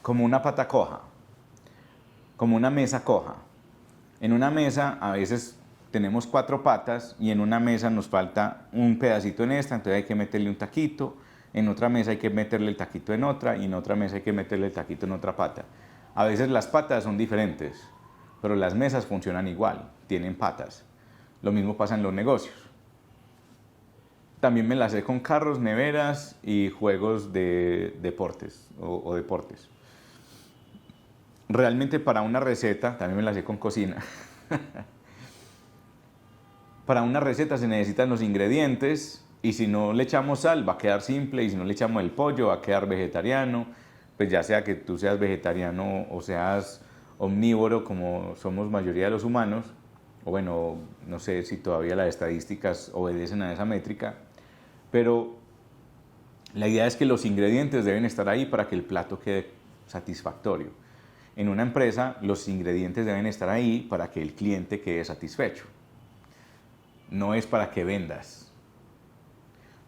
como una pata coja, como una mesa coja. En una mesa a veces tenemos 4 patas y en una mesa nos falta un pedacito en esta, entonces hay que meterle un taquito, en otra mesa hay que meterle el taquito en otra y en otra mesa hay que meterle el taquito en otra pata. A veces las patas son diferentes, pero las mesas funcionan igual, tienen patas. Lo mismo pasa en los negocios. También me las sé con carros, neveras y juegos de deportes o deportes. Realmente para una receta, también me la sé con cocina. Para una receta se necesitan los ingredientes y si no le echamos sal va a quedar simple y si no le echamos el pollo va a quedar vegetariano. Pues ya sea que tú seas vegetariano o seas omnívoro como somos mayoría de los humanos, o bueno, no sé si todavía las estadísticas obedecen a esa métrica, pero la idea es que los ingredientes deben estar ahí para que el plato quede satisfactorio. En una empresa los ingredientes deben estar ahí para que el cliente quede satisfecho. No es para que vendas.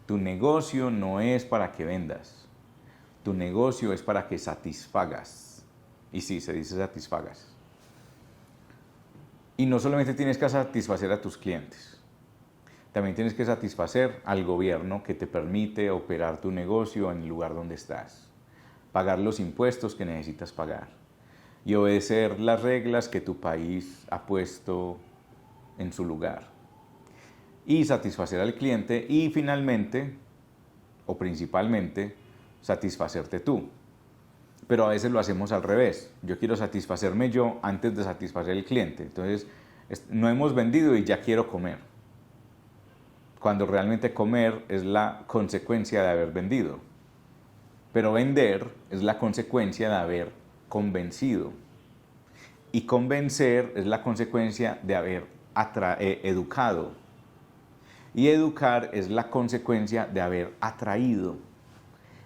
Tu negocio no es para que vendas. Tu negocio es para que satisfagas. Y sí, se dice satisfagas. Y no solamente tienes que satisfacer a tus clientes, también tienes que satisfacer al gobierno que te permite operar tu negocio en el lugar donde estás, pagar los impuestos que necesitas pagar y obedecer las reglas que tu país ha puesto en su lugar. Y satisfacer al cliente y finalmente, o principalmente, satisfacerte tú. Pero a veces lo hacemos al revés. Yo quiero satisfacerme yo antes de satisfacer al cliente. Entonces, no hemos vendido y ya quiero comer. Cuando realmente comer es la consecuencia de haber vendido. Pero vender es la consecuencia de haber convencido. Y convencer es la consecuencia de haber educado. Y educar es la consecuencia de haber atraído.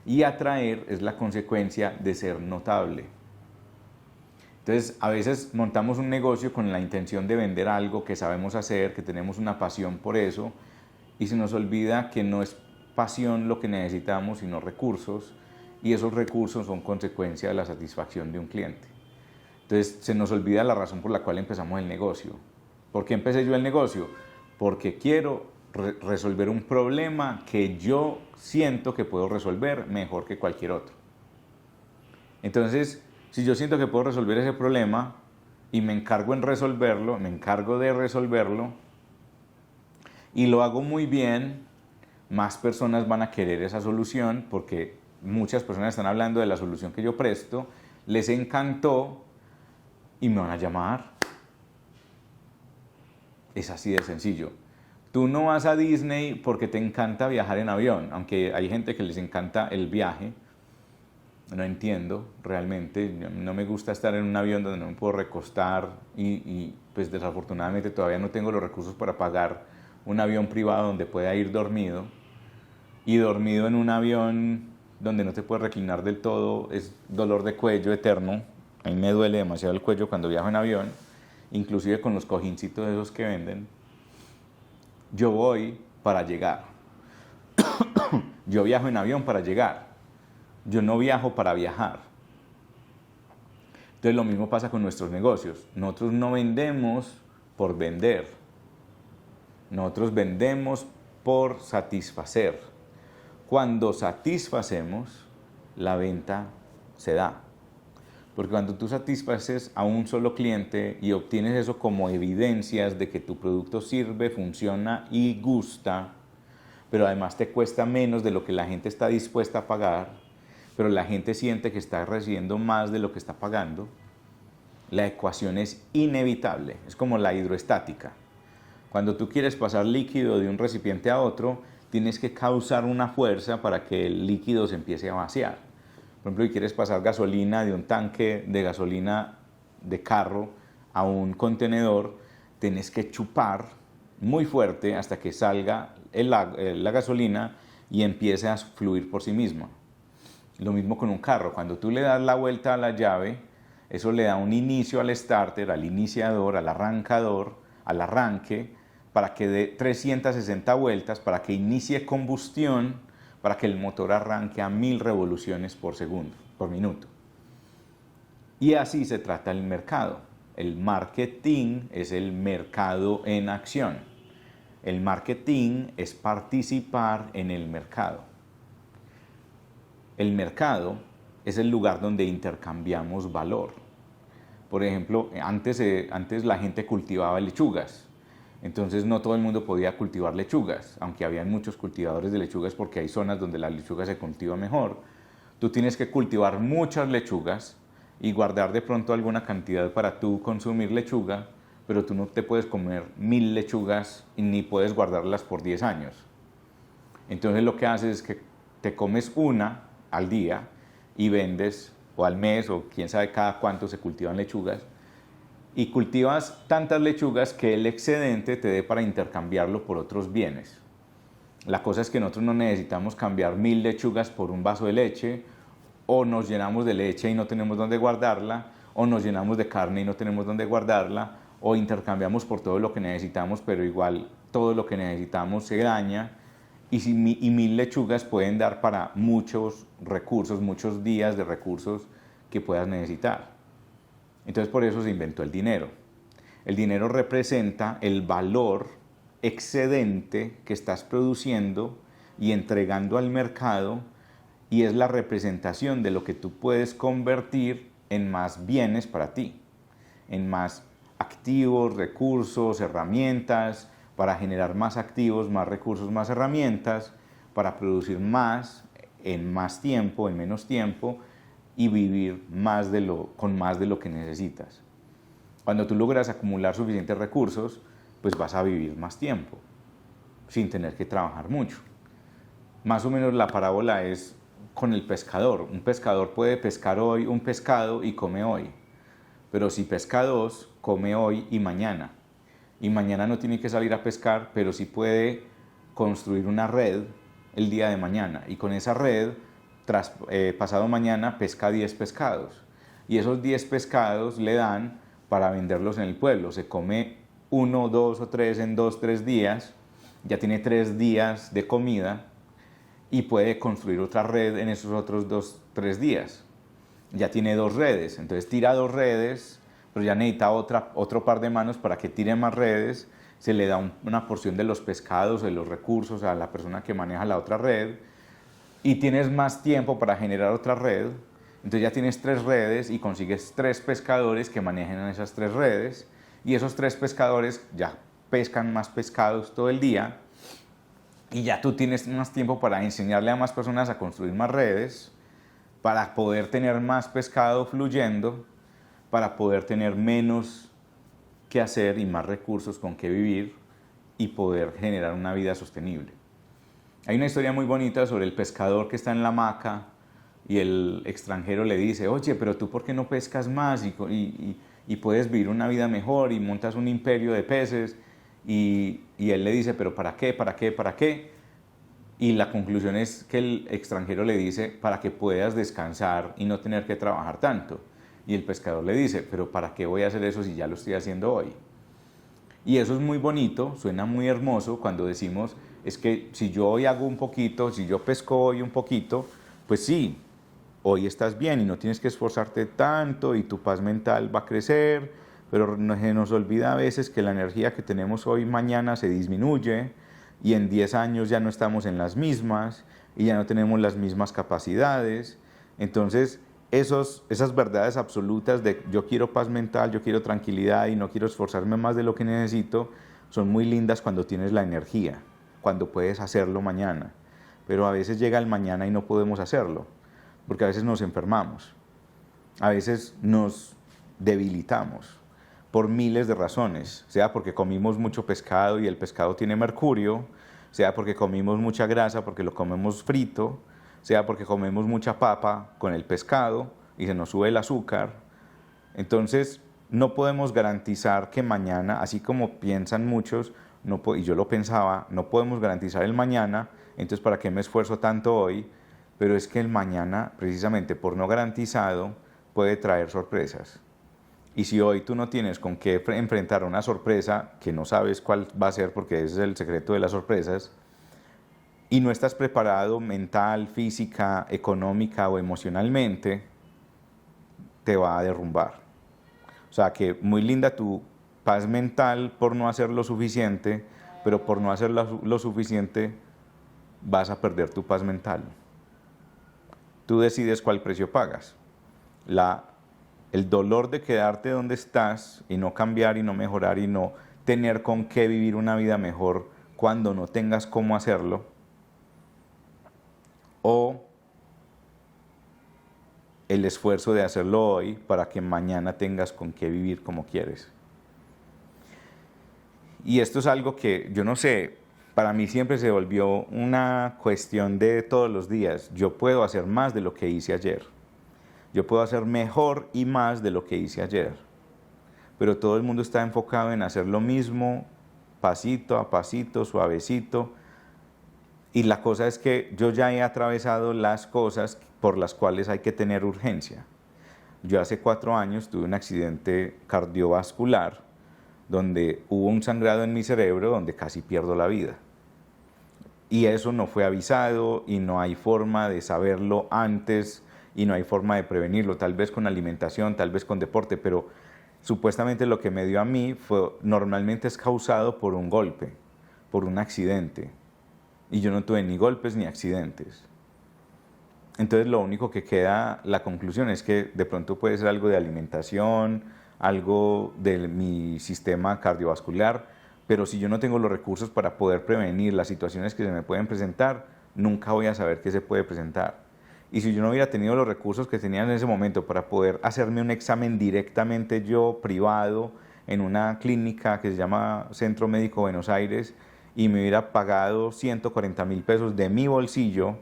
Y atraer es la consecuencia de ser notable. Entonces, a veces montamos un negocio con la intención de vender algo que sabemos hacer, que tenemos una pasión por eso, y se nos olvida que no es pasión lo que necesitamos, sino recursos, y esos recursos son consecuencia de la satisfacción de un cliente. Entonces, se nos olvida la razón por la cual empezamos el negocio. ¿Por qué empecé yo el negocio? Porque quiero resolver un problema que yo siento que puedo resolver mejor que cualquier otro. Entonces, si yo siento que puedo resolver ese problema y me encargo de resolverlo y lo hago muy bien, más personas van a querer esa solución porque muchas personas están hablando de la solución que yo presto, les encantó y me van a llamar. Es así de sencillo. Tú no vas a Disney porque te encanta viajar en avión, aunque hay gente que les encanta el viaje. No entiendo realmente, no me gusta estar en un avión donde no me puedo recostar y pues desafortunadamente todavía no tengo los recursos para pagar un avión privado donde pueda ir dormido. Y dormido en un avión donde no te puedes reclinar del todo es dolor de cuello eterno. A mí me duele demasiado el cuello cuando viajo en avión, inclusive con los cojincitos esos que venden. Yo voy para llegar. Yo viajo en avión para llegar. Yo no viajo para viajar. Entonces lo mismo pasa con nuestros negocios. Nosotros no vendemos por vender. Nosotros vendemos por satisfacer. Cuando satisfacemos, la venta se da. Porque cuando tú satisfaces a un solo cliente y obtienes eso como evidencias de que tu producto sirve, funciona y gusta, pero además te cuesta menos de lo que la gente está dispuesta a pagar, pero la gente siente que está recibiendo más de lo que está pagando, la ecuación es inevitable. Es como la hidroestática. Cuando tú quieres pasar líquido de un recipiente a otro, tienes que causar una fuerza para que el líquido se empiece a vaciar. Por ejemplo, si quieres pasar gasolina de un tanque de gasolina de carro a un contenedor, tienes que chupar muy fuerte hasta que salga la gasolina y empiece a fluir por sí misma. Lo mismo con un carro. Cuando tú le das la vuelta a la llave, eso le da un inicio al starter, al iniciador, al arrancador, al arranque, para que dé 360 vueltas, para que inicie combustión, para que el motor arranque a 1000 revoluciones por segundo, por minuto. Y así se trata el mercado. El marketing es el mercado en acción. El marketing es participar en el mercado. El mercado es el lugar donde intercambiamos valor. Por ejemplo, antes la gente cultivaba lechugas. Entonces no todo el mundo podía cultivar lechugas, aunque habían muchos cultivadores de lechugas porque hay zonas donde la lechuga se cultiva mejor. Tú tienes que cultivar muchas lechugas y guardar de pronto alguna cantidad para tú consumir lechuga, pero tú no te puedes comer 1000 lechugas y ni puedes guardarlas por 10 años. Entonces lo que haces es que te comes una al día y vendes, o al mes, o quién sabe cada cuánto se cultivan lechugas, y cultivas tantas lechugas que el excedente te dé para intercambiarlo por otros bienes. La cosa es que nosotros no necesitamos cambiar 1000 lechugas por un vaso de leche, o nos llenamos de leche y no tenemos dónde guardarla, o nos llenamos de carne y no tenemos dónde guardarla, o intercambiamos por todo lo que necesitamos, pero igual todo lo que necesitamos se daña, y 1000 lechugas pueden dar para muchos recursos, muchos días de recursos que puedas necesitar. Entonces por eso se inventó el dinero. El dinero representa el valor excedente que estás produciendo y entregando al mercado, y es la representación de lo que tú puedes convertir en más bienes para ti, en más activos, recursos, herramientas, para generar más activos, más recursos, más herramientas, para producir más en más tiempo, en menos tiempo, y vivir con más de lo que necesitas. Cuando tú logras acumular suficientes recursos, pues vas a vivir más tiempo, sin tener que trabajar mucho. Más o menos la parábola es con el pescador. Un pescador puede pescar hoy un pescado y come hoy, pero si pesca dos, come hoy y mañana. Y mañana no tiene que salir a pescar, pero sí puede construir una red el día de mañana, y con esa red, pasado mañana, pesca 10 pescados. Y esos 10 pescados le dan para venderlos en el pueblo. Se come 1, 2 o 3 en 2, 3 días, ya tiene 3 días de comida y puede construir otra red en esos otros 2, 3 días. Ya tiene 2 redes, entonces tira 2 redes, pero ya necesita otro par de manos para que tire más redes. Se le da una porción de los pescados, de los recursos a la persona que maneja la otra red, y tienes más tiempo para generar otra red. Entonces ya tienes 3 redes y consigues 3 pescadores que manejen esas 3 redes, y esos 3 pescadores ya pescan más pescados todo el día, y ya tú tienes más tiempo para enseñarle a más personas a construir más redes, para poder tener más pescado fluyendo, para poder tener menos que hacer y más recursos con que vivir, y poder generar una vida sostenible. Hay una historia muy bonita sobre el pescador que está en la hamaca y el extranjero le dice: oye, pero tú ¿por qué no pescas más y puedes vivir una vida mejor y montas un imperio de peces? Y él le dice: pero ¿para qué? ¿Para qué? ¿Para qué? Y la conclusión es que el extranjero le dice: para que puedas descansar y no tener que trabajar tanto. Y el pescador le dice: pero ¿para qué voy a hacer eso si ya lo estoy haciendo hoy? Y eso es muy bonito, suena muy hermoso cuando decimos: es que si yo hoy hago un poquito, si yo pesco hoy un poquito, pues sí, hoy estás bien y no tienes que esforzarte tanto y tu paz mental va a crecer, pero se nos olvida a veces que la energía que tenemos hoy, mañana se disminuye, y en 10 años ya no estamos en las mismas y ya no tenemos las mismas capacidades. Entonces, esas verdades absolutas de yo quiero paz mental, yo quiero tranquilidad y no quiero esforzarme más de lo que necesito, son muy lindas cuando tienes la energía, cuando puedes hacerlo mañana. Pero a veces llega el mañana y no podemos hacerlo, porque a veces nos enfermamos, a veces nos debilitamos por miles de razones, sea porque comimos mucho pescado y el pescado tiene mercurio, sea porque comimos mucha grasa porque lo comemos frito, sea porque comemos mucha papa con el pescado y se nos sube el azúcar. Entonces no podemos garantizar que mañana, así como piensan muchos, y yo lo pensaba, no podemos garantizar el mañana, entonces ¿para qué me esfuerzo tanto hoy? Pero es que el mañana, precisamente por no garantizado, puede traer sorpresas. Y si hoy tú no tienes con qué enfrentar una sorpresa, que no sabes cuál va a ser porque ese es el secreto de las sorpresas, y no estás preparado mental, física, económica o emocionalmente, te va a derrumbar. O sea que muy linda tu paz mental por no hacer lo suficiente, pero por no hacer lo suficiente vas a perder tu paz mental. Tú decides cuál precio pagas. El dolor de quedarte donde estás y no cambiar y no mejorar y no tener con qué vivir una vida mejor cuando no tengas cómo hacerlo, o el esfuerzo de hacerlo hoy para que mañana tengas con qué vivir como quieres. Y esto es algo que, yo no sé, para mí siempre se volvió una cuestión de todos los días. Yo puedo hacer más de lo que hice ayer. Yo puedo hacer mejor y más de lo que hice ayer. Pero todo el mundo está enfocado en hacer lo mismo, pasito a pasito, suavecito. Y la cosa es que yo ya he atravesado las cosas por las cuales hay que tener urgencia. Yo hace 4 años tuve un accidente cardiovascular donde hubo un sangrado en mi cerebro donde casi pierdo la vida. Y eso no fue avisado y no hay forma de saberlo antes y no hay forma de prevenirlo, tal vez con alimentación, tal vez con deporte, pero supuestamente lo que me dio a mí normalmente es causado por un golpe, por un accidente. Y yo no tuve ni golpes ni accidentes. Entonces lo único que queda, la conclusión es que de pronto puede ser algo de alimentación, algo de mi sistema cardiovascular, pero si yo no tengo los recursos para poder prevenir las situaciones que se me pueden presentar, nunca voy a saber qué se puede presentar. Y si yo no hubiera tenido los recursos que tenía en ese momento para poder hacerme un examen directamente yo, privado, en una clínica que se llama Centro Médico Buenos Aires, y me hubiera pagado 140.000 pesos de mi bolsillo,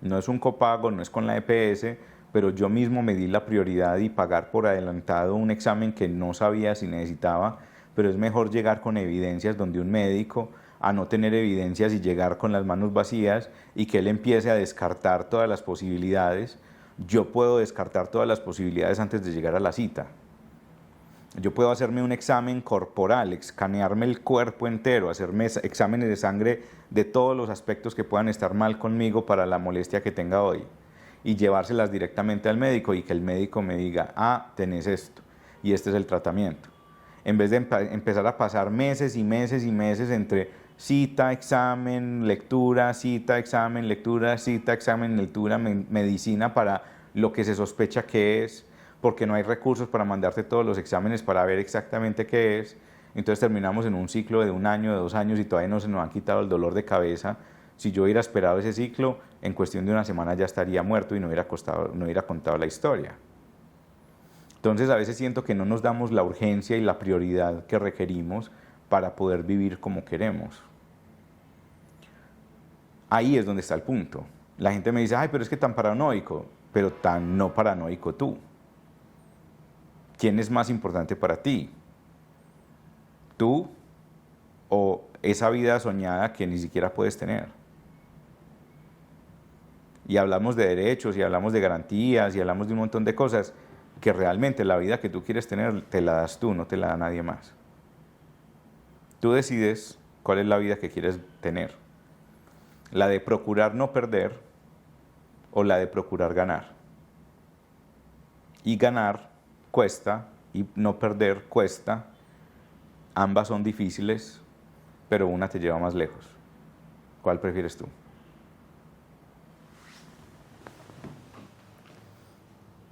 no es un copago, no es con la EPS, pero yo mismo me di la prioridad y pagar por adelantado un examen que no sabía si necesitaba, pero es mejor llegar con evidencias donde un médico a no tener evidencias y llegar con las manos vacías y que él empiece a descartar todas las posibilidades. Yo puedo descartar todas las posibilidades antes de llegar a la cita. Yo puedo hacerme un examen corporal, escanearme el cuerpo entero, hacerme exámenes de sangre de todos los aspectos que puedan estar mal conmigo para la molestia que tenga hoy y llevárselas directamente al médico y que el médico me diga, ah, tenés esto y este es el tratamiento. En vez de empezar a pasar meses y meses y meses entre cita, examen, lectura, cita, examen, lectura, cita, examen, lectura, medicina para lo que se sospecha que es, porque no hay recursos para mandarte todos los exámenes para ver exactamente qué es. Entonces terminamos en un ciclo de 1 año, de 2 años y todavía no se nos han quitado el dolor de cabeza. Si yo hubiera esperado ese ciclo, en cuestión de 1 semana ya estaría muerto y no hubiera contado la historia. Entonces a veces siento que no nos damos la urgencia y la prioridad que requerimos para poder vivir como queremos. Ahí es donde está el punto. La gente me dice, ay, pero es que tan paranoico, pero tan no paranoico tú. ¿Quién es más importante para ti? ¿Tú o esa vida soñada que ni siquiera puedes tener? Y hablamos de derechos y hablamos de garantías y hablamos de un montón de cosas que realmente la vida que tú quieres tener te la das tú, no te la da nadie más. Tú decides cuál es la vida que quieres tener. La de procurar no perder o la de procurar ganar. Y ganar cuesta y no perder cuesta. Ambas son difíciles, pero una te lleva más lejos. ¿Cuál prefieres tú?